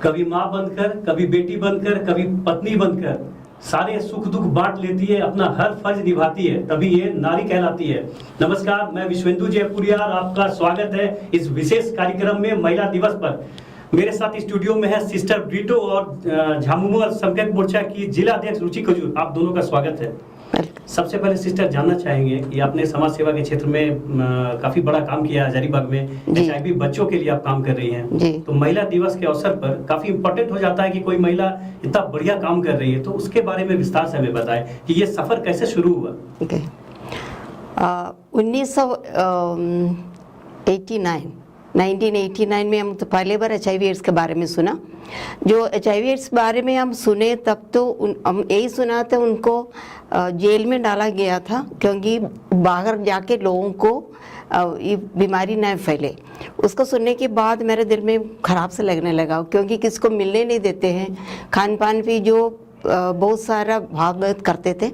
कभी माँ बनकर, कभी बेटी बनकर, कभी पत्नी बनकर सारे सुख दुख बांट लेती है, अपना हर फर्ज निभाती है, तभी ये नारी कहलाती है। नमस्कार, मैं विश्वेंदु जयपुरिया और आपका स्वागत है इस विशेष कार्यक्रम में महिला दिवस पर। मेरे साथ स्टूडियो में है सिस्टर ब्रिटो और झामुमो और समकेत मोर्चा की जिला अध्यक्ष रुचि खजूर। आप दोनों का स्वागत है। सबसे पहले सिस्टर जानना चाहेंगे कि आपने समाज सेवा के क्षेत्र में काफी बड़ा काम किया है। हजारीबाग में HIV बच्चों के लिए आप काम कर रही हैं, तो महिला दिवस के अवसर पर काफी इम्पोर्टेंट हो जाता है कि कोई महिला इतना बढ़िया काम कर रही है, तो उसके बारे में विस्तार से हमें बताएं कि ये सफर कैसे शुरू हुआ। 1989 में हम तो पहले बार HIV एड्स के बारे में सुना। जो HIV एड्स बारे में हम सुने तब तो हम यही सुना था उनको जेल में डाला गया था, क्योंकि बाहर जाके लोगों को ये बीमारी न फैले। उसको सुनने के बाद मेरे दिल में ख़राब से लगने लगा, क्योंकि किसको मिलने नहीं देते हैं। खान पान भी जो बहुत सारा भाव करते थे,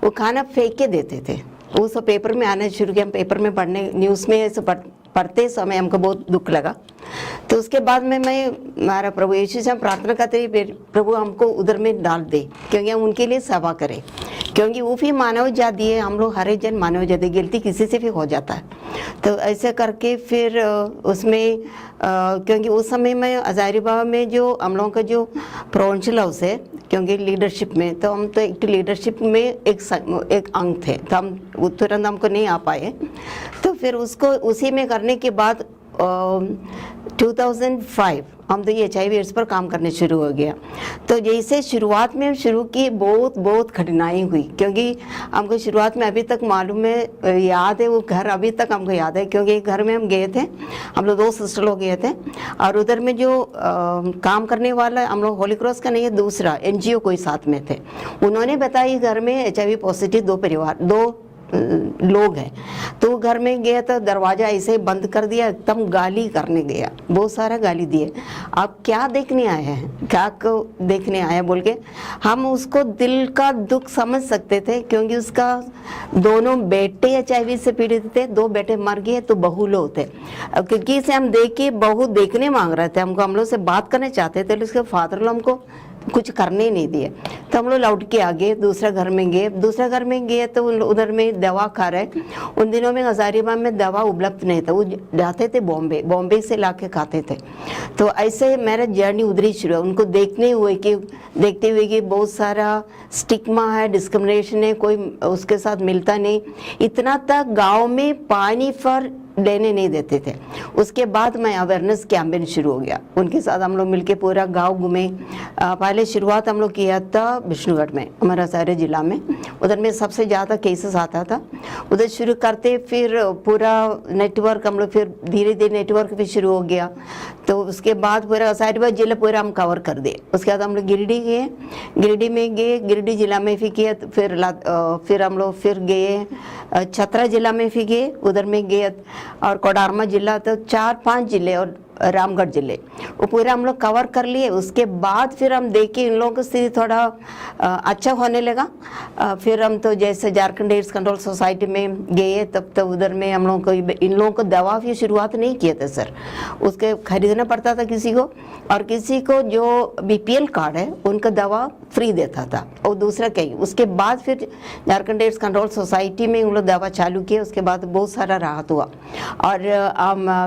वो खाना फेंक के देते थे। वो सब पेपर में आना शुरू किया। हम पेपर में पढ़ने, न्यूज़ में ऐसे पढ़ते समय हमको बहुत दुख लगा। तो उसके बाद में मैं हमारा प्रभु यीशु से प्रार्थना करते, प्रभु हमको उधर में डाल दे, क्योंकि हम उनके लिए सेवा करें, क्योंकि वो भी मानव जाति है। हम लोग हर एक जन मानव जाति, गलती किसी से भी हो जाता है। तो ऐसे करके फिर उसमें क्योंकि उस समय में हजारीबाग में जो हम लोगों का जो प्रोविंशियल हाउस है, क्योंकि लीडरशिप में तो हम तो एक लीडरशिप में एक अंग थे, तो हम तुरंत हमको नहीं आ पाए। तो फिर उसको उसी में करने के बाद 2005 हम तो ये HIV एड्स पर काम करने शुरू हो गया। तो जैसे शुरुआत में शुरू की बहुत कठिनाई हुई, क्योंकि हमको शुरुआत में अभी तक मालूम है, याद है वो घर अभी तक हमको याद है, क्योंकि घर में हम गए थे, हम लोग 2 सिस्टर लोग गए थे। और उधर में जो काम करने वाला हम लोग होली क्रॉस का नहीं है, दूसरा NGO कोई साथ में थे। उन्होंने बताया घर में HIV पॉजिटिव 2 लोग हैं। तो घर में गया तो दरवाज़ा ऐसे ही बंद कर दिया, एकदम गाली करने गया, बहुत सारा गाली दिए। आप क्या देखने आए हैं, क्या को देखने आए बोल के। हम उसको दिल का दुख समझ सकते थे, क्योंकि उसका दोनों बेटे HIV से पीड़ित थे, 2 बेटे मर गए, तो बहू लोग थे। क्योंकि इसे हम देख के बहू देखने मांग रहे थे, हमको हम लोग से बात करने चाहते थे, उसके फादर लोग हमको कुछ करने नहीं दिए। तो हम लोग लौट के आ गए, दूसरे घर में गए तो उधर में दवा खा रहे। उन दिनों में हजारीबाग में दवा उपलब्ध नहीं था, वो जाते थे बॉम्बे से लाके खाते थे। तो ऐसे मेरा जर्नी उधर ही शुरू है, उनको देखते हुए कि बहुत सारा स्टिग्मा है, डिस्क्रिमिनेशन है, कोई उसके साथ मिलता नहीं। इतना तक गाँव में पानी पर लेने नहीं देते थे। उसके बाद मैं अवेयरनेस कैंपेन शुरू हो गया, उनके साथ हम लोग मिलके पूरा गांव घूमे। पहले शुरुआत हम लोग किया था विष्णुगढ़ में, हमारा सारे जिला में, उधर में सबसे ज़्यादा केसेस आता था। उधर शुरू करते फिर पूरा नेटवर्क हम लोग, फिर धीरे धीरे नेटवर्क भी शुरू हो गया। तो उसके बाद पूरा हजारीबाग जिला पूरा हम कवर कर दिए। उसके बाद हम लोग गिरिडीह जिला में भी किए। फिर हम लोग फिर गए छतरा जिला में भी गए, उधर में गए, और कोडरमा जिला, तो 4-5 जिले और रामगढ़ जिले वो पूरा हम लोग कवर कर लिए। उसके बाद फिर हम देखे इन लोगों की स्थिति थोड़ा अच्छा होने लगा। फिर हम तो जैसे झारखंड एड्स कंट्रोल सोसाइटी में गए, तब तो उधर में हम लोगों को इन लोगों को दवा भी शुरुआत नहीं किए थे सर, उसके खरीदना पड़ता था किसी को, और किसी को जो BPL कार्ड है उनका दवा फ्री देता था, और दूसरा कहीं। उसके बाद फिर झारखंड एड्स कंट्रोल सोसाइटी में उन लोग दवा चालू किए। उसके बाद बहुत सारा राहत हुआ। और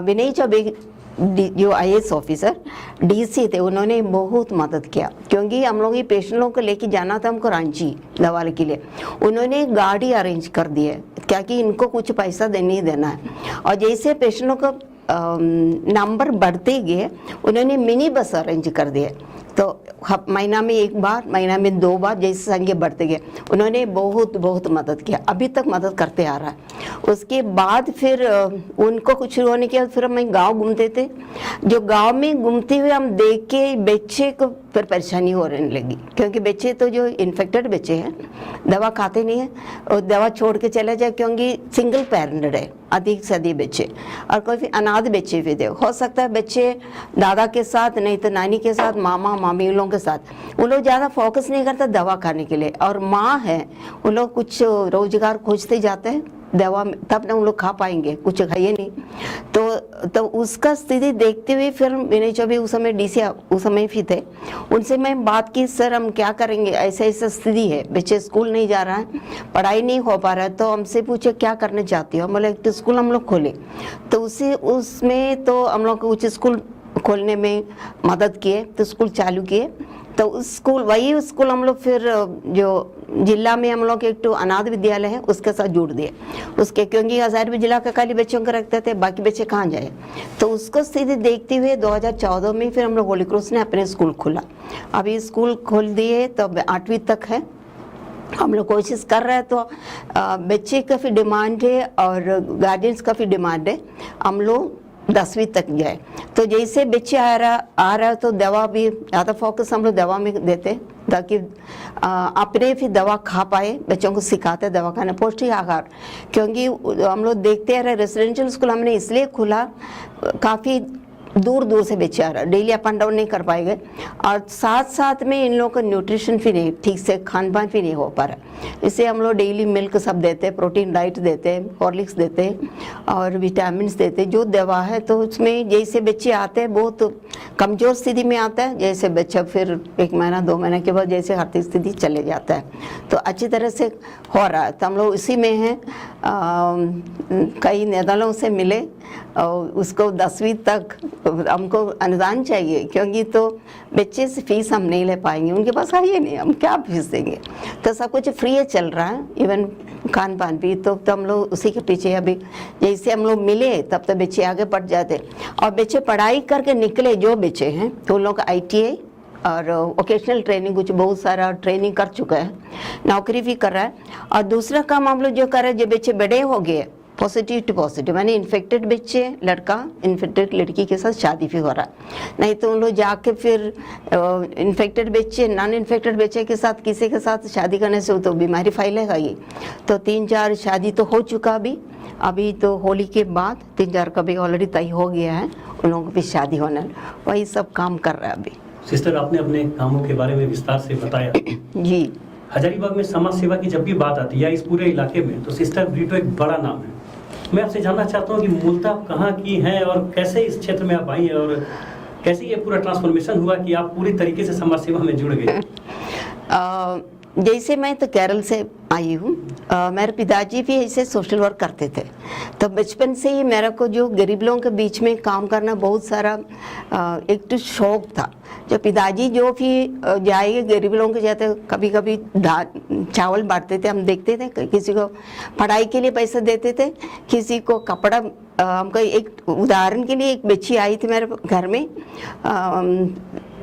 विनय चौबे जो IAS ऑफिसर DC थे, उन्होंने बहुत मदद किया, क्योंकि हम लोग ये पेशेंटों को लेके जाना था हमको रांची दवा के लिए। उन्होंने गाड़ी अरेंज कर दी है, क्या कि इनको कुछ पैसा नहीं देना है। और जैसे पेशेंटों का नंबर बढ़ते गए, उन्होंने मिनी बस अरेंज कर दिए। तो महीना में 1 बार, महीना में 2 बार, जैसे संख्या बढ़ते गए, उन्होंने बहुत मदद किया, अभी तक मदद करते आ रहा है। उसके बाद फिर उनको कुछ शुरू होने के बाद फिर हम गांव घूमते थे। जो गांव में घूमते हुए हम देख के बच्चे को फिर परेशानी होने लगी, क्योंकि बच्चे तो जो इन्फेक्टेड बच्चे हैं दवा खाते नहीं हैं, और दवा छोड़ के चले जाए, क्योंकि सिंगल पेरेंटेड है अधिक से अधिक बच्चे, और कोई भी अनाथ बच्चे भी थे। हो सकता है बच्चे दादा के साथ, नहीं तो नानी के साथ, मामा मामी उन लोगों के साथ, उन लोग ज़्यादा फोकस नहीं करते दवा खाने के लिए। और माँ है, उन लोग कुछ रोजगार खोजते जाते हैं, दवा तब ना हम लोग खा पाएंगे, कुछ खाइए नहीं। तो उसका स्थिति देखते हुए फिर मैंने जो भी उस समय डीसी उस समय भी थे, उनसे मैं बात की, सर हम क्या करेंगे, ऐसे ऐसे स्थिति है, बच्चे स्कूल नहीं जा रहा है, पढ़ाई नहीं हो पा रहा है, तो हमसे पूछे क्या करना चाहती हो। बोले एक स्कूल हम लोग खोले, तो उसमें तो हम लोग कुछ स्कूल खोलने में मदद किए, तो स्कूल चालू किए। तो उस स्कूल, वही स्कूल हम लोग फिर जो जिला में हम लोग एक तो अनाथ विद्यालय है उसके साथ जोड़ दिए उसके, क्योंकि हजारीबाग जिला का खाली बच्चों को रखते थे, बाकी बच्चे कहाँ जाए। तो उसको स्थिति देखते हुए 2014 में फिर हम लोग होली क्रॉस ने अपने स्कूल खोला। अभी स्कूल खोल दिए तो 8वीं तक है, हम लोग कोशिश कर रहे हैं। तो बच्चे का भी डिमांड है और गार्जियंस का भी डिमांड है, हम लोग 10वीं तक जाए। तो जैसे बच्चे आ रहा तो दवा भी ज़्यादा फोकस हम लोग दवा में देते, ताकि अपने भी दवा खा पाए, बच्चों को सिखाते दवा खाना, पौष्टिक आहार। क्योंकि हम लोग देखते रहे रेजिडेंशियल स्कूल हमने इसलिए खुला, काफ़ी दूर दूर से बच्चे आ रहे, डेली अप एंड डाउन नहीं कर पाएंगे, और साथ साथ में इन लोगों का न्यूट्रिशन भी नहीं, ठीक से खान पान भी नहीं हो पा रहा। इससे हम लोग डेली मिल्क सब देते, प्रोटीन डाइट देते, हॉर्लिक्स देते और विटामिन देते, जो दवा है। तो उसमें जैसे बच्चे आते हैं बहुत कमज़ोर स्थिति में आता है, जैसे बच्चा फिर 1 महीना 2 महीने के बाद जैसे आर्थिक स्थिति चले जाता है, तो अच्छी तरह से हो रहा है। तो हम लोग इसी में हैं, कई नेताओं से मिले और उसको 10वीं तक हमको अनुदान चाहिए, क्योंकि तो बच्चे से फीस हम नहीं ले पाएंगे, उनके पास है ही नहीं, हम क्या फीस देंगे। तो सब कुछ फ्री चल रहा है, इवन खान पान भी। तो हम लोग उसी के पीछे अभी जैसे हम लोग मिले तब तो बच्चे आगे बढ़ जाते, और बच्चे पढ़ाई करके निकले जो बच्चे हैं तो उन लोग ITA और वोकेशनल ट्रेनिंग कुछ बहुत सारा ट्रेनिंग कर चुका है, नौकरी भी कर रहा है। और दूसरा काम हम लोग जो कर रहे हैं, जो बच्चे बड़े हो गए पॉजिटिव टू पॉजिटिव, यानी इन्फेक्टेड बच्चे लड़का इन्फेक्टेड लड़की के साथ शादी भी हो रहा है, नहीं तो उन लोग जाके फिर इन्फेक्टेड बच्चे नॉन इन्फेक्टेड बच्चे के साथ किसी के साथ शादी करने से तो बीमारी फैलेगा ही। तो 3-4 शादी तो हो चुका अभी तो होली के बाद 3-4 का भी ऑलरेडी तय हो गया है, उन लोगों की शादी होना, वही सब काम कर रहा है अभी। सिस्टर, आपने अपने कामों के बारे में विस्तार से बताया। जी, हजारीबाग में समाज सेवा की जब भी बात आती है या इस पूरे इलाके में, तो सिस्टर ब्रीटो एक बड़ा नाम है। मैं आपसे जानना चाहता हूँ कि मूलतः आप कहाँ की हैं और कैसे इस क्षेत्र में आप आई हैं, और कैसे ये पूरा ट्रांसफॉर्मेशन हुआ कि आप पूरी तरीके से समाज सेवा में जुड़ गए। जैसे मैं तो केरल से आई हूँ, मेरे पिताजी भी ऐसे सोशल वर्क करते थे, तो बचपन से ही मेरे को जो गरीब लोगों के बीच में काम करना बहुत सारा एक तो शौक था। जो पिताजी जो भी जाएंगे गरीब लोगों के जाते, कभी कभी चावल बांटते थे, हम देखते थे, किसी को पढ़ाई के लिए पैसे देते थे, किसी को कपड़ा। हमको एक उदाहरण के लिए एक बच्ची आई थी मेरे घर में,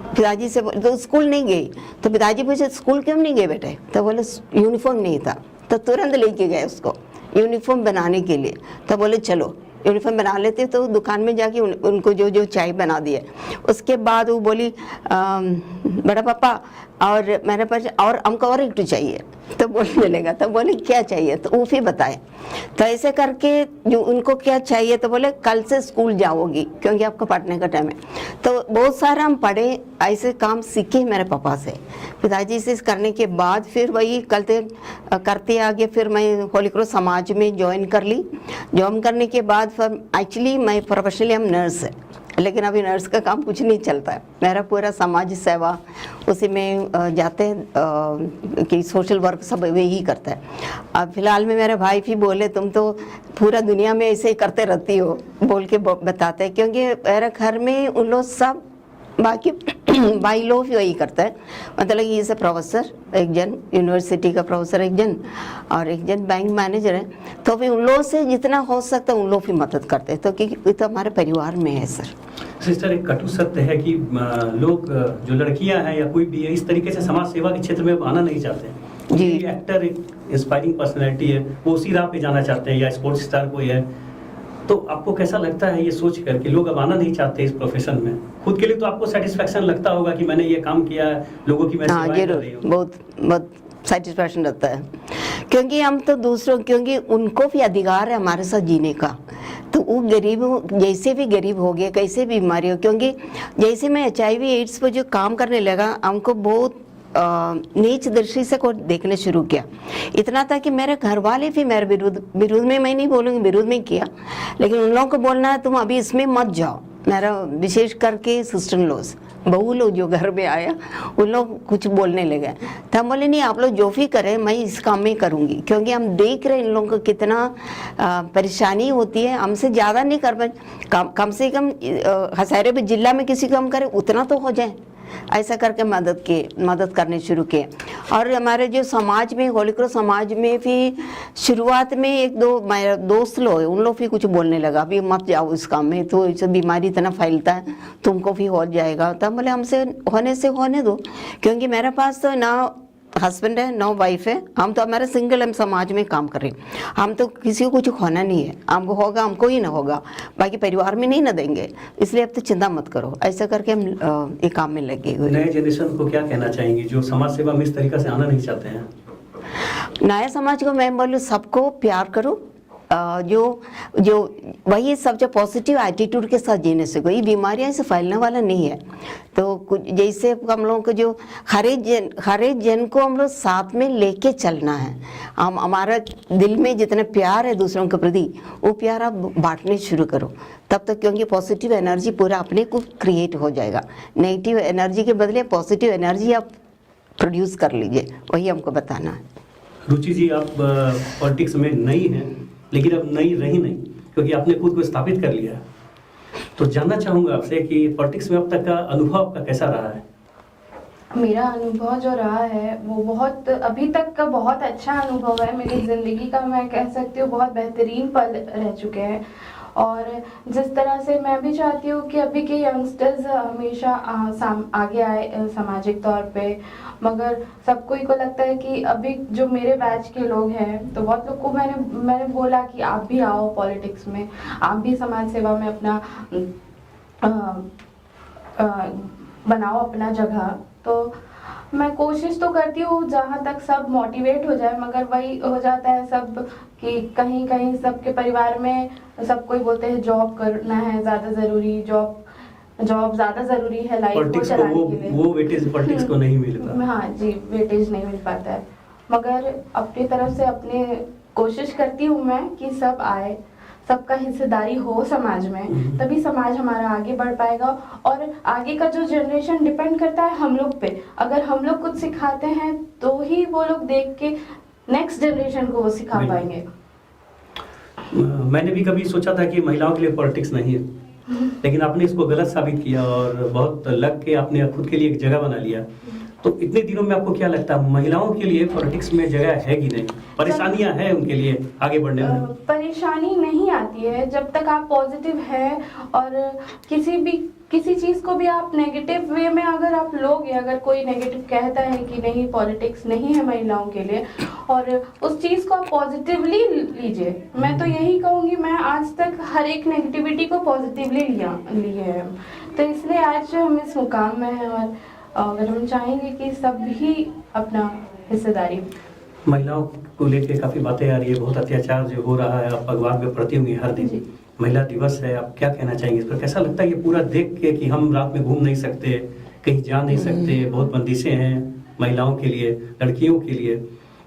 पिताजी से तो स्कूल नहीं गई, तो पिताजी पूछे स्कूल क्यों नहीं गए बेटे, तो बोले यूनिफॉर्म नहीं था, तो तुरंत लेके गए उसको यूनिफॉर्म बनाने के लिए। तो बोले चलो यूनिफॉर्म बना लेते, तो दुकान में जाके उनको जो चाय बना दिए। उसके बाद वो बोली बड़ा पापा और मेरे पास और हमको और एक चाहिए, तो बोलने लगा, तो बोले क्या चाहिए, तो वो भी बताए। तो ऐसे करके जो उनको क्या चाहिए, तो बोले कल से स्कूल जाओगी क्योंकि आपको पढ़ने का टाइम है। तो बहुत सारा हम पढ़े, ऐसे काम सीखे मेरे पापा से, पिताजी से करने के बाद फिर वही करते आगे। फिर मैं होली क्रॉस समाज में ज्वाइन कर ली। ज्वाइन करने के बाद फिर एक्चुअली मैं प्रोफेशनली हम नर्स है, लेकिन अभी नर्स का काम कुछ नहीं चलता है, मेरा पूरा समाज सेवा उसी में जाते हैं कि सोशल वर्क सब वही करता है। अब फिलहाल में मेरे भाई भी बोले तुम तो पूरा दुनिया में ऐसे ही करते रहती हो, बोल के बताते हैं, क्योंकि मेरे घर में उन लोग सब बाकी भाई लोग भी वही करता है। मतलब ये से प्रोफेसर एक जन, यूनिवर्सिटी का प्रोफेसर एक जन, और एक जन बैंक मैनेजर है। तो भी उन लोगों से जितना हो सकता है उन लोग भी मदद करते हैं, तो क्योंकि तो हमारे परिवार में है सर। सिस्टर, एक कटु सत्य है कि लोग जो लड़कियां हैं या कोई भी है इस तरीके से समाज सेवा के क्षेत्र में आना नहीं चाहते। जी, एक्टर एक इंस्पायरिंग पर्सनैलिटी है, वो उसी राह पे जाना चाहते हैं, या स्पोर्ट्स स्टार कोई है। तो आपको कैसा लगता है ये सोच कर कि लोग अब आना नहीं चाहते इस प्रोफेशन में? खुद के लिए तो आपको सेटिस्फेक्शन लगता होगा कि मैंने ये काम किया है, लोगों की मैं सेवा कर रही हूँ। बहुत सेटिस्फैक्शन रहता है, क्योंकि हम तो दूसरों, क्योंकि उनको भी अधिकार है हमारे साथ जीने का। तो वो गरीब जैसे भी गरीब हो गया, कैसे भी बीमारी हो, क्योंकि जैसे मैं HIV AIDS पर जो काम करने लगा, हमको बहुत नीच दृष्टि से को देखने शुरू किया। इतना था कि मेरे घर वाले भी मेरे विरोध में, मैं नहीं बोलूँगी विरोध में किया, लेकिन उन लोगों को बोलना है तुम अभी इसमें मत जाओ। मेरा विशेष करके सिस्टर इन लॉज, बहू लोग जो घर में आया उन लोग कुछ बोलने लगे। तो हम बोले नहीं, आप लोग जो भी करें मैं इस काम में करूँगी, क्योंकि हम देख रहे हैं इन लोगों को कितना परेशानी होती है। हमसे ज़्यादा नहीं कर पाए, कम से कम हजारे भी जिला में किसी काम करे उतना तो हो जाए। ऐसा करके मदद करने शुरू किए। और हमारे जो समाज में, होली क्रॉस समाज में भी शुरुआत में एक दो मेरे दोस्त लोग, उन लोग भी कुछ बोलने लगा, अभी मत जाओ इस काम में, तो इसे बीमारी इतना फैलता है, तुमको भी हो जाएगा। तब बोले हमसे होने दो, क्योंकि मेरे पास तो ना हस्बैंड है ना वाइफ है, हम तो हमारे सिंगल हम समाज में काम कर रहे हैं। हम तो किसी को कुछ खोना नहीं है, हमको होगा हमको ही ना होगा, बाकी परिवार में नहीं ना देंगे, इसलिए अब तो चिंता मत करो। ऐसा करके हम एक काम में लगे हुए। नए जनरेशन को क्या कहना चाहेंगे जो समाज सेवा में इस तरीका से आना नहीं चाहते हैं? नया समाज को मैं बोलूँ सबको प्यार करो, जो वही सब जो पॉजिटिव एटीट्यूड के साथ जीने से, कोई बीमारियां से फैलने वाला नहीं है। तो कुछ जैसे हम लोगों को जो हर एक जन को हम लोग साथ में लेके चलना है। हम हमारा दिल में जितना प्यार है दूसरों के प्रति, वो प्यार आप बांटने शुरू करो, तब तक क्योंकि पॉजिटिव एनर्जी पूरा अपने को क्रिएट हो जाएगा। नेगेटिव एनर्जी के बदले पॉजिटिव एनर्जी आप प्रोड्यूस कर लीजिए, वही हमको बताना है। रुचि जी, आप पॉलिटिक्स में नई हैं, लेकिन अब नई रही नहीं, क्योंकि आपने खुद को स्थापित कर लिया। तो जानना चाहूँगा आपसे कि पॉलिटिक्स में अब तक का अनुभव आपका कैसा रहा है? मेरा अनुभव जो रहा है वो बहुत, अभी तक का बहुत अच्छा अनुभव है। मेरी ज़िंदगी का मैं कह सकती हूँ बहुत बेहतरीन पल रह चुके हैं। और जिस तरह से मैं भी चाहती हूँ कि अभी के यंगस्टर्स हमेशा आगे आए सामाजिक तौर पे, मगर सबको ही को लगता है कि अभी जो मेरे बैच के लोग हैं, तो बहुत लोग को मैंने बोला कि आप भी आओ पॉलिटिक्स में, आप भी समाज सेवा में अपना बनाओ अपना जगह। तो मैं कोशिश तो करती हूँ जहाँ तक सब मोटिवेट हो जाए, मगर वही हो जाता है सब कि कहीं कहीं सबके परिवार में सब कोई बोलते हैं जॉब करना है ज़्यादा ज़रूरी, जॉब ज़्यादा ज़रूरी है लाइफ को चलाने के लिए। वो वेटेज पॉलिटिक्स को नहीं मिलता। हाँ जी, वेटेज नहीं मिल पाता है, मगर अपनी तरफ से अपने कोशिश करती हूँ मैं कि सब आए, सबका हिस्सेदारी हो समाज में, तभी समाज हमारा आगे बढ़ पाएगा। और आगे का जो जनरेशन डिपेंड करता है हम लोग पे। अगर हम लोग कुछ सिखाते हैं तो ही वो लोग देख के नेक्स्ट जनरेशन को वो सिखा पाएंगे। मैंने भी कभी सोचा था कि महिलाओं के लिए पॉलिटिक्स नहीं है, लेकिन आपने इसको गलत साबित किया और बहुत लग के आपने खुद के लिए एक जगह बना लिया। तो इतने दिनों में आपको क्या लगता है महिलाओं के लिए पॉलिटिक्स में जगह है कि नहीं? परेशानियां हैं उनके लिए आगे बढ़ने में? परेशानी नहीं आती है जब तक आप पॉजिटिव है, और किसी चीज़ को भी आप नेगेटिव वे में अगर आप लोगे, अगर कोई नेगेटिव कहता है कि नहीं पॉलिटिक्स नहीं है महिलाओं के लिए, और उस चीज़ को आप पॉजिटिवली लीजिए। मैं तो यही कहूँगी, मैं आज तक हर एक नेगेटिविटी को पॉजिटिवली लिए है, तो इसलिए आज हम इस मुकाम में हैं। और अगर हम चाहेंगे कि सब भी अपना हिस्सेदारी। महिलाओं को लेकर काफी बातें आ रही है, बहुत अत्याचार जो हो रहा है, आप अखबार में पढ़ती होंगी हर दिन। महिला दिवस है, आप क्या कहना चाहेंगे इस पर? कैसा लगता है ये पूरा देख के कि हम रात में घूम नहीं सकते, कहीं जा नहीं सकते, बहुत बंदिशें हैं महिलाओं के लिए, लड़कियों के लिए,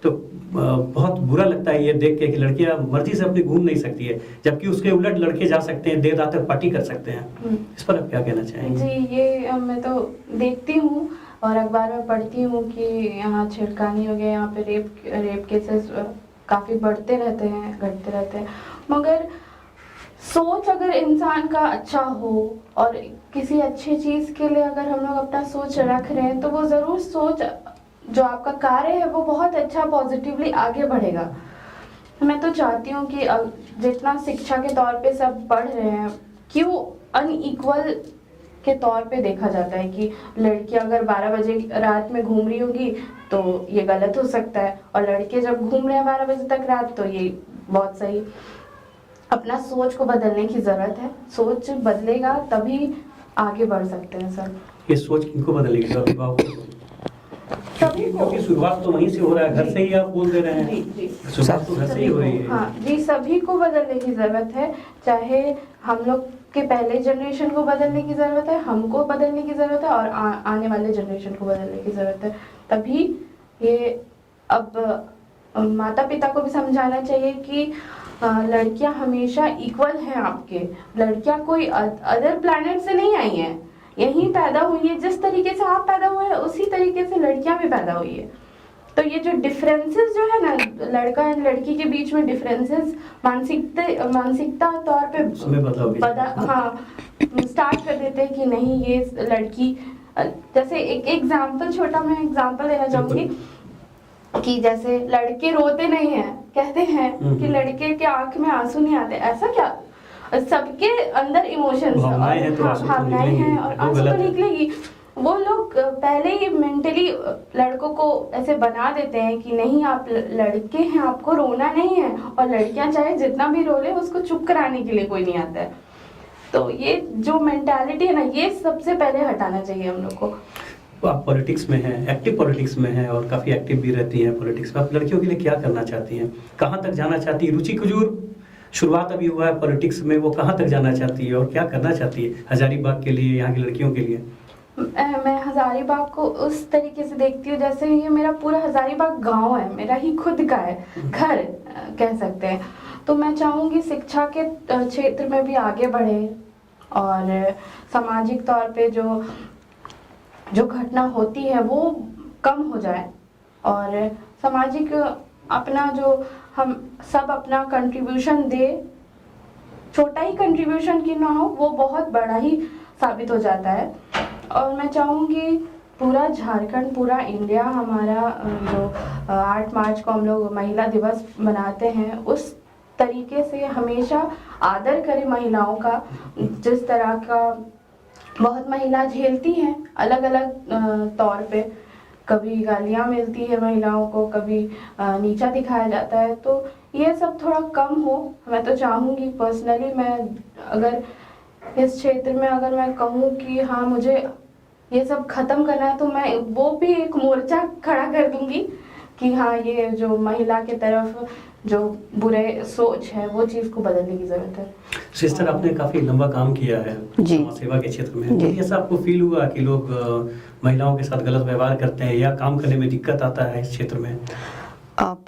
तो बहुत बुरा लगता है ये देख के कि लड़कियां मर्जी से अपनी घूम नहीं सकती है, जबकि उसके उलट लड़के जा सकते हैं, देर रात तक पार्टी कर सकते हैं। इस पर आप क्या कहना चाहेंगे? जी, ये मैं तो देखती हूँ और अखबार में पढ़ती हूँ कि यहाँ छेड़खानी हो गया, यहाँ पे रेप केसेस काफ़ी बढ़ते रहते हैं, घटते रहते हैं। मगर सोच अगर इंसान का अच्छा हो और किसी अच्छी चीज़ के लिए अगर हम लोग अपना सोच रख रहे हैं, तो वो ज़रूर सोच जो आपका कार्य है वो बहुत अच्छा पॉजिटिवली आगे बढ़ेगा। मैं तो चाहती हूँ कि जितना शिक्षा के तौर पे सब पढ़ रहे हैं, क्यों अनइक्वल के तौर पे देखा जाता है कि लड़की अगर 12 बजे रात में घूम रही होगी तो ये गलत हो सकता है, और लड़के जब घूम रहे हैं 12 बजे तक रात तो ये बहुत सही। अपना सोच को बदलने की ज़रूरत है, सोच बदलेगा तभी आगे बढ़ सकते हैं सब। ये सोच किनको बदलेगी? अभिभावकों को? सभी को क्योंकि शुरुआत तो वहीं से हो रहा है, घर से ही आप बोल दे रहे जी हैं। जी शुरुआत तो घर से ही हो रही है। हाँ जी, सभी को बदलने की जरूरत है। चाहे हम लोग के पहले जनरेशन को बदलने की जरूरत है, हमको बदलने की जरूरत है, और आने वाले जनरेशन को बदलने की जरूरत है। तभी ये अब माता पिता को भी समझाना चाहिए कि लड़कियां हमेशा इक्वल हैं आपके। लड़कियां कोई अदर प्लैनेट से नहीं आई हैं, यहीं पैदा हुई है। जिस तरीके से आप पैदा हुए हैं उसी तरीके से लड़कियां भी पैदा हुई है। तो ये जो डिफरेंसेस जो है ना, लड़का एंड लड़की के बीच में डिफरेंसेस मानसिकता तौर पे उसमें बदलाव भी। हाँ स्टार्ट कर देते हैं कि नहीं ये लड़की, जैसे एक एग्जांपल, छोटा मैं एग्जांपल देना चाहूंगी कि जैसे लड़के रोते नहीं हैं, कहते हैं कि लड़के के आंख में आंसू नहीं आते। ऐसा क्या? सबके अंदर इमोशंस भावनाएं हैं तो आंसू तो भावनाएं हैं और निकलेंगी, वो आंसू तो गलत है। निकलेगी। वो लोग पहले ही मेंटली लड़कों को ऐसे बना देते हैं कि नहीं आप लड़के हैं, आपको रोना नहीं है, और लड़कियां चाहे जितना भी रो ले उसको चुप कराने के लिए कोई नहीं आता है। तो ये जो मेंटालिटी है ना, ये सबसे पहले हटाना चाहिए हम लोग को। तो आप पॉलिटिक्स में हैं, एक्टिव पॉलिटिक्स में हैं और काफ़ी एक्टिव भी रहती हैं पॉलिटिक्स में। आप लड़कियों के लिए क्या करना चाहती हैं, कहाँ तक जाना चाहती हैं? रुचि कुजूर शुरुआत अभी हुआ है पॉलिटिक्स में, वो कहाँ तक जाना चाहती है और क्या करना चाहती है हजारीबाग के लिए, यहाँ की लड़कियों के लिए? मैं हजारीबाग को उस तरीके से देखती हूँ जैसे ये मेरा पूरा हजारीबाग गांव है, मेरा ही खुद का है घर कह सकते हैं। तो मैं चाहूँगी शिक्षा के क्षेत्र में भी आगे बढ़े, और सामाजिक तौर पे जो घटना होती है वो कम हो जाए, और सामाजिक अपना जो हम सब अपना कंट्रीब्यूशन दे, छोटा ही कंट्रीब्यूशन क्यों ना हो, वो बहुत बड़ा ही साबित हो जाता है। और मैं चाहूँगी पूरा झारखंड, पूरा इंडिया हमारा जो 8 मार्च को हम लोग महिला दिवस मनाते हैं, उस तरीके से हमेशा आदर करें महिलाओं का। जिस तरह का बहुत महिला झेलती हैं अलग अलग तौर पे, कभी गालियाँ मिलती है महिलाओं को, कभी नीचा दिखाया जाता है, तो ये सब थोड़ा कम हो। मैं तो चाहूँगी पर्सनली, मैं अगर इस क्षेत्र में अगर मैं कहूँ कि हाँ मुझे ये सब खत्म करना है, तो मैं वो भी एक मोर्चा खड़ा कर दूंगी कि हाँ ये जो महिला के तरफ जो बुरे सोच है वो चीज़ को बदलने की जरूरत है। सिस्टर, आपने काफी लंबा काम किया है जी। समाज सेवा के क्षेत्र में, जी। कभी ऐसा आपको फील हुआ कि लोग महिलाओं के साथ गलत व्यवहार करते हैं या काम करने में दिक्कत आता है इस क्षेत्र में?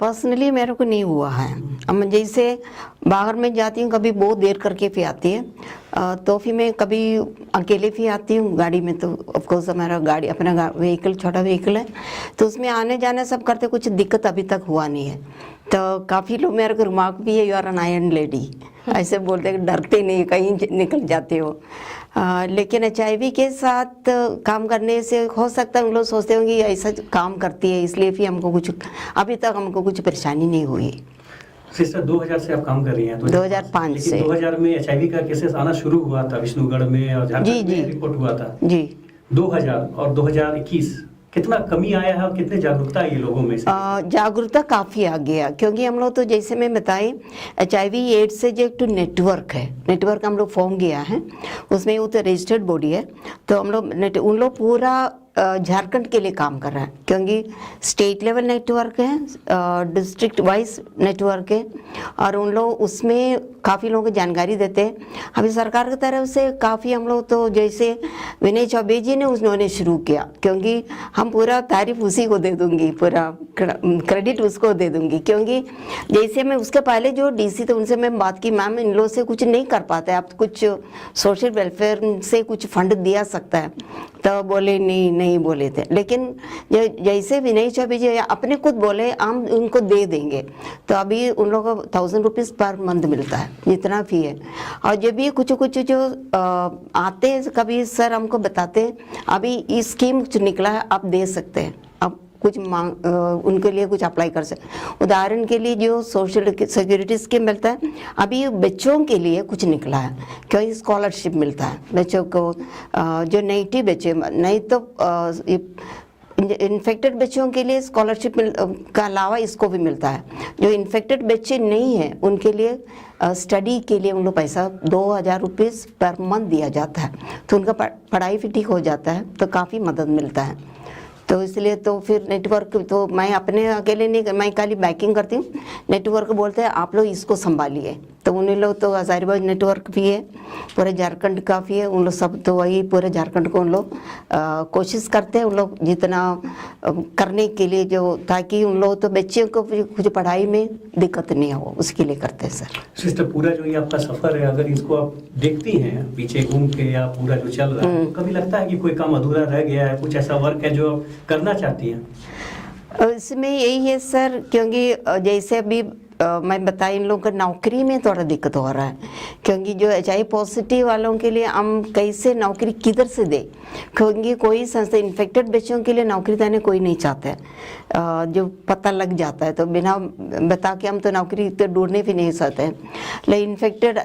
पर्सनली मेरे को नहीं हुआ है। अब मैं जैसे बाहर में जाती हूँ, कभी बहुत देर करके भी आती है, तो फिर मैं कभी अकेले भी आती हूँ गाड़ी में, तो ऑफकोर्स हमारा गाड़ी अपना व्हीकल, छोटा व्हीकल है, तो उसमें आने जाने सब करते, कुछ दिक्कत अभी तक हुआ नहीं है। तो काफ़ी लोग मेरे को रिमार्क भी है, you are an iron lady, ऐसे बोलते हैं, डरते नहीं, कहीं निकल जाते हो। लेकिन HIV के साथ काम करने से हो सकता है उन लोग सोचते होंगे ऐसा काम करती है, इसलिए भी हमको कुछ अभी तक हमको कुछ परेशानी नहीं हुई। सिस्टर, 2000 से आप काम कर रही हैं? 2005 से। 2000 में HIV का केसेस आना शुरू हुआ था विष्णुगढ़ में और झारखंड में रिपोर्ट हुआ था जी। 2000 और 2021 कितना कमी आया है और कितने जागरूकता है ये लोगों में से? जागरूकता काफ़ी आ गया, क्योंकि हम लोग तो जैसे मैं बताई HIV एड्स से जो एक नेटवर्क है, नेटवर्क हम लोग फॉर्म किया है, उसमें वो तो रजिस्टर्ड बॉडी है, तो हम लोग उन लोग पूरा झारखंड के लिए काम कर रहा है, क्योंकि स्टेट लेवल नेटवर्क है, डिस्ट्रिक्ट वाइज नेटवर्क है, और उन लोग उसमें काफ़ी लोगों को जानकारी देते हैं। अभी सरकार की तरफ से काफ़ी हम लोग, तो जैसे विनय चौबे जी ने उन्होंने शुरू किया, क्योंकि हम पूरा तारीफ उसी को दे दूंगी, पूरा क्रेडिट उसको दे दूंगी, क्योंकि जैसे मैं उसके पहले जो DC थे उनसे मैं बात की, मैम इन लोगों से कुछ नहीं कर पाते, आप कुछ सोशल वेलफेयर से कुछ फंड दिया सकता है, तो बोले नहीं बोले थे। लेकिन जैसे विनय चौबे जी अपने खुद बोले हम उनको दे देंगे, तो अभी उन लोगों को 1000 रुपीज़ पर मंथ मिलता है, जितना भी है। और जब भी कुछ जो आते हैं, कभी सर हमको बताते हैं अभी ये स्कीम कुछ निकला है, आप दे सकते हैं, आप कुछ मांग उनके लिए कुछ अप्लाई कर सकते। उदाहरण के लिए जो सोशल सिक्योरिटी स्कीम मिलता है, अभी बच्चों के लिए कुछ निकला है, क्योंकि स्कॉलरशिप मिलता है बच्चों को, जो नेटिव बच्चे, नहीं तो इन्फेक्टेड बच्चों के लिए स्कॉलरशिप का अलावा इसको भी मिलता है। जो इन्फेक्टेड बच्चे नहीं हैं उनके लिए स्टडी के लिए उन लोग पैसा 2000 रुपीज़ पर मंथ दिया जाता है, तो उनका पढ़ाई भी ठीक हो जाता है, तो काफ़ी मदद मिलता है। तो इसलिए तो फिर नेटवर्क तो मैं अपने अकेले नहीं, मैं खाली बैकिंग करती हूँ। नेटवर्क बोलते हैं आप लोग इसको संभालिए, तो उन्हीं लोग तो हजारीबाग नेटवर्क भी है, पूरे झारखंड का भी है, उन लोग सब तो वही पूरे झारखंड को उन लोग कोशिश करते हैं उन लोग जितना करने के लिए, जो ताकि उन लोग तो बच्चियों को कुछ पढ़ाई में दिक्कत नहीं हो, उसके लिए करते हैं सर। सिस्टर, पूरा जो ये आपका सफर है, अगर इसको आप देखती हैं पीछे घूम के या पूरा जो चल रहा है, कभी लगता है कि कोई काम अधूरा रह गया है, कुछ ऐसा वर्क है जो आप करना चाहती हैं? इसमें यही है सर, क्योंकि जैसे अभी मैं बताई इन लोगों को नौकरी में थोड़ा दिक्कत हो रहा है, क्योंकि जो HIV पॉजिटिव वालों के लिए हम कैसे नौकरी किधर से दे, क्योंकि कोई संस्था इन्फेक्टेड बच्चों के लिए नौकरी देने कोई नहीं चाहता है, जो पता लग जाता है तो बिना बता के हम तो नौकरी तो ढूंढने भी नहीं सकते हैं। लेकिन इन्फेक्टेड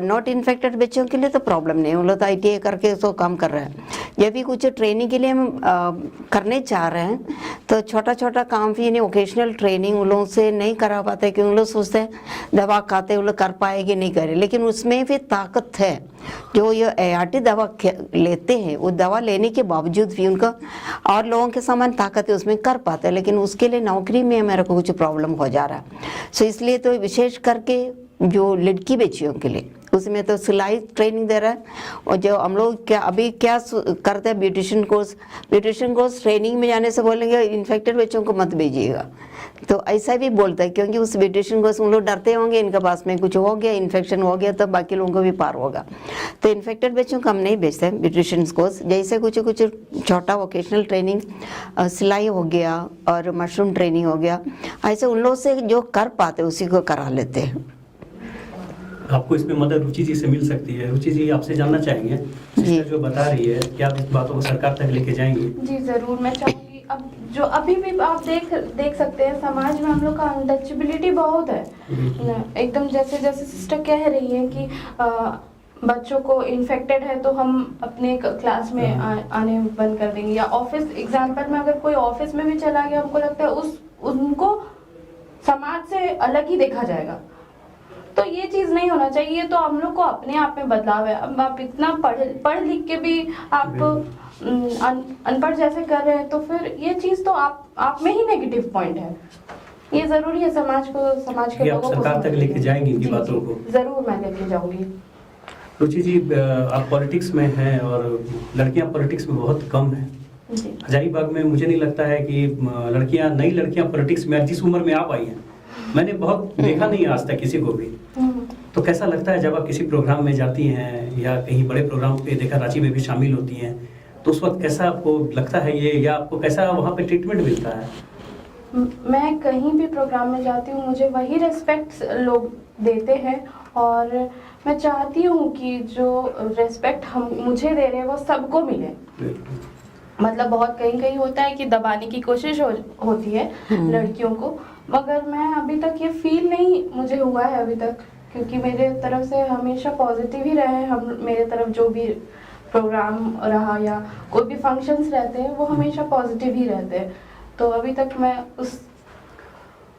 नॉट इन्फेक्टेड बच्चों के लिए तो प्रॉब्लम नहीं, उन लोग तो ITI करके उसको काम कर रहे हैं। जब भी कुछ ट्रेनिंग के लिए हम करने चाह रहे हैं तो छोटा छोटा काम भी यानी ओकेशनल ट्रेनिंग उन लोगों से नहीं करा पाते, क्योंकि उन लोग सोचते हैं दवा खाते उन लोग कर पाएंगे नहीं करे, लेकिन उसमें भी ताकत है। जो ये ART दवा लेते हैं, वो दवा लेने के बावजूद भी उनका और लोगों के समान ताकत है, उसमें कर पाते हैं, लेकिन उसके लिए नौकरी में मेरे को कुछ प्रॉब्लम हो जा रहा है। सो इसलिए तो विशेष करके जो लड़की बच्चियों के लिए उसमें तो सिलाई ट्रेनिंग दे रहा है, और जो हम लोग क्या अभी क्या करते हैं ब्यूटिशियन कोर्स ट्रेनिंग में जाने से बोलेंगे इन्फेक्टेड बच्चों को मत भेजिएगा, तो ऐसा भी बोलता है, क्योंकि उस ब्यूटिशियन कोर्स उन लोग डरते होंगे इनके पास में कुछ हो गया, इन्फेक्शन हो गया तो बाकी लोगों को भी पार होगा, तो इन्फेक्टेड बच्चों को हम नहीं भेजते हैं ब्यूटिशियन कोर्स। जैसे कुछ छोटा वोकेशनल ट्रेनिंग सिलाई हो गया और मशरूम ट्रेनिंग हो गया, ऐसे उन लोग से जो कर पाते उसी को करा लेते हैं। आपको इसमें मदद रुचि जी से मिल सकती है। रुचि जी, आपसे जानना चाहेंगे, सिस्टर जो बता रही है, क्या आप इस बातों को सरकार तक लेके जाएंगी? जी ज़रूर, मैं चाहूँगी। अब जो अभी भी आप देख सकते हैं समाज में हम लोग का अनटचेबिलिटी बहुत है एकदम। जैसे जैसे सिस्टर कह रही है कि बच्चों को इन्फेक्टेड है तो हम अपने क्लास में आने बंद कर देंगे, या ऑफिस एग्जाम्पल में अगर कोई ऑफिस में भी चला गया, हमको लगता है उनको समाज से अलग ही देखा जाएगा, तो ये चीज नहीं होना चाहिए। तो हम लोग को अपने आप में बदलाव है। अब आप इतना पढ़ लिख के भी आप अनपढ़ जैसे कर रहे हैं, तो फिर ये चीज तो आप में ही नेगेटिव पॉइंट है। ये जरूरी है समाज के लोगों को सरकार तक लेके जाएंगी इनकी बातों को? जरूर मैं लेके जाऊंगी। रुचि जी, आप पॉलिटिक्स में हैं और लड़कियां पॉलिटिक्स में बहुत कम हैं। हजारीबाग में मुझे नहीं लगता है कि नई लड़कियां पॉलिटिक्स में जिस उम्र में आप आई हैं, मैंने बहुत देखा नहीं आज तक किसी को भी। तो कैसा लगता है जब आप किसी प्रोग्राम में जाती हैं या कहीं बड़े प्रोग्राम पे, देखा रांची में भी शामिल होती हैं, तो उस वक्त कैसा आपको लगता है ये, या आपको कैसा वहाँ पे ट्रीटमेंट मिलता है? मैं कहीं भी प्रोग्राम में जाती हूँ, मुझे वही रेस्पेक्ट लोग देते हैं, और मैं चाहती हूँ कि जो रेस्पेक्ट हम मुझे दे रहे हैं वो सबको मिले। मतलब बहुत कहीं होता है कि दबाने की कोशिश होती है लड़कियों को, मगर मैं अभी तक ये फील नहीं मुझे हुआ है अभी तक, क्योंकि मेरे तरफ से हमेशा पॉजिटिव ही रहे। मेरे तरफ जो भी प्रोग्राम रहा या कोई भी फंक्शंस रहते हैं वो हमेशा पॉजिटिव ही रहते हैं। तो अभी तक मैं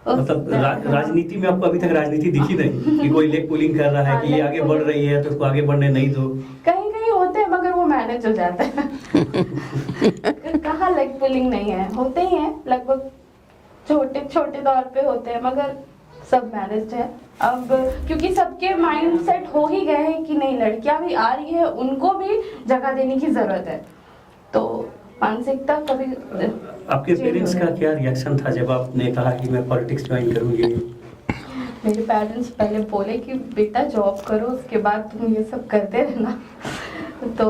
मतलब राजनीति में आपको अभी तक राजनीति दिखी नहीं कि कोई लेग पुलिंग कर रहा है कि ये आगे बढ़ रही है तो उसको आगे बढ़ने नहीं दो? कहीं होते हैं, मगर वो मैनेज हो जाता है। कहाँ लेग पुलिंग नहीं है, होते ही हैं, लगभग छोटे तौर पे होते हैं, मगर सब मैनेज है। अब क्योंकि सबके माइंड सेट हो ही गए हैं कि नहीं, लड़कियां भी आ रही है, उनको भी जगह देने की जरूरत है, तो मानसिकता कभी। आपके पेरेंट्स का क्या रिएक्शन था जब आपने कहा कि मैं पॉलिटिक्स ज्वाइन करूंगी? मेरे पेरेंट्स पहले बोले कि बेटा जॉब करो, उसके बाद तुम ये सब करते रहना। तो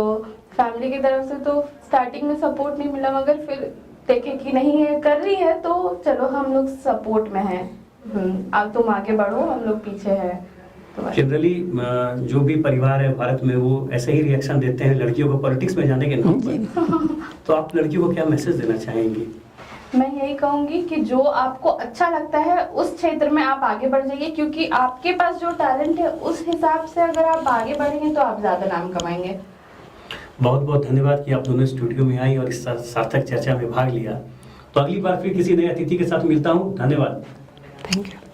फैमिली की तरफ से तो स्टार्टिंग में सपोर्ट नहीं मिला, मगर फिर देखे कि नहीं है कर रही है तो चलो हम लोग सपोर्ट में हैं, अब तुम आगे बढ़ो, हम लोग पीछे हैं। जनरली जो भी परिवार है भारत में वो ऐसे ही रिएक्शन देते हैं लड़कियों को पॉलिटिक्स में जाने के नाम पर। तो आप लड़कियों को क्या मैसेज देना चाहेंगी? मैं यही कहूंगी कि जो आपको अच्छा लगता है उस क्षेत्र में आप आगे बढ़ जाइए, क्योंकि आपके पास जो टैलेंट है उस हिसाब से अगर आप आगे बढ़ेंगे तो आप ज्यादा नाम कमाएंगे। बहुत बहुत धन्यवाद कि आप दोनों स्टूडियो में आई और इस सार्थक चर्चा में भाग लिया। तो अगली बार फिर किसी नए अतिथि के साथ मिलता हूँ। धन्यवाद। Thank you.